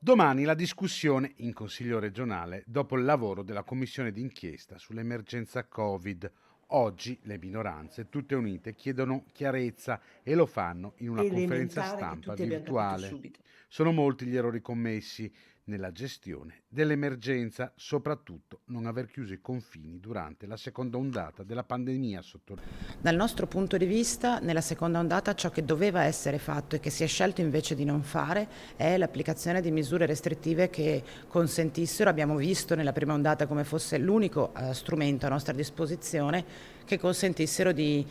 Domani la discussione in Consiglio regionale dopo il lavoro della commissione d'inchiesta sull'emergenza Covid. Oggi le minoranze, tutte unite, chiedono chiarezza e lo fanno in una conferenza Elementare che stampa tutti abbiam capito virtuale. subito. Sono molti gli errori commessi nella gestione dell'emergenza, soprattutto non aver chiuso i confini durante la seconda ondata della pandemia, sottolinea. Dal nostro punto di vista, nella seconda ondata ciò che doveva essere fatto e che si è scelto invece di non fare è l'applicazione di misure restrittive che consentissero, abbiamo visto nella prima ondata come fosse l'unico strumento a nostra disposizione, che consentissero di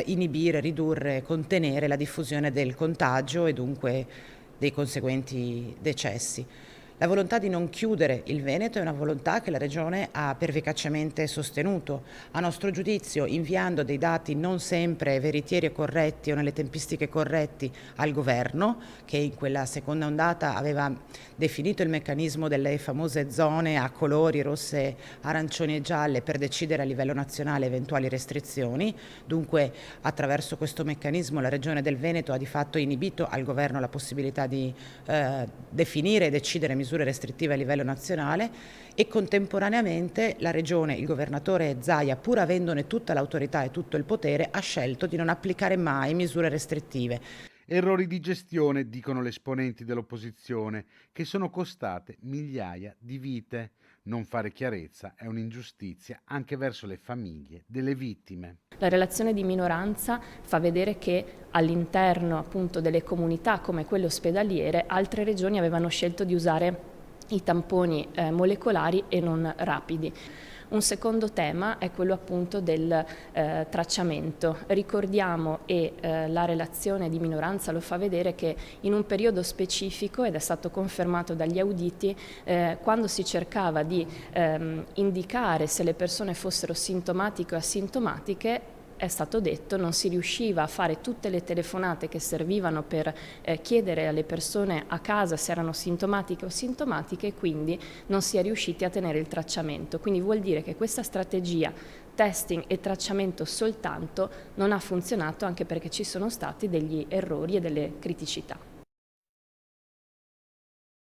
inibire, ridurre, contenere la diffusione del contagio e dunque dei conseguenti decessi. La volontà di non chiudere il Veneto è una volontà che la Regione ha pervicacemente sostenuto, a nostro giudizio inviando dei dati non sempre veritieri e corretti o nelle tempistiche corretti al Governo, che in quella seconda ondata aveva definito il meccanismo delle famose zone a colori rosse, arancioni e gialle per decidere a livello nazionale eventuali restrizioni. Dunque attraverso questo meccanismo la Regione del Veneto ha di fatto inibito al Governo la possibilità di definire e decidere misure restrittive a livello nazionale e contemporaneamente la Regione, il governatore Zaia, pur avendone tutta l'autorità e tutto il potere, ha scelto di non applicare mai misure restrittive. Errori di gestione, dicono le esponenti dell'opposizione, che sono costate migliaia di vite. Non fare chiarezza è un'ingiustizia anche verso le famiglie delle vittime. La relazione di minoranza fa vedere che all'interno appunto delle comunità come quelle ospedaliere altre regioni avevano scelto di usare i tamponi molecolari e non rapidi. Un secondo tema è quello appunto del tracciamento. Ricordiamo, e la relazione di minoranza lo fa vedere, che in un periodo specifico, ed è stato confermato dagli auditi, quando si cercava di indicare se le persone fossero sintomatiche o asintomatiche, è stato detto, non si riusciva a fare tutte le telefonate che servivano per chiedere alle persone a casa se erano sintomatiche o sintomatiche e quindi non si è riusciti a tenere il tracciamento. Quindi vuol dire che questa strategia testing e tracciamento soltanto non ha funzionato, anche perché ci sono stati degli errori e delle criticità.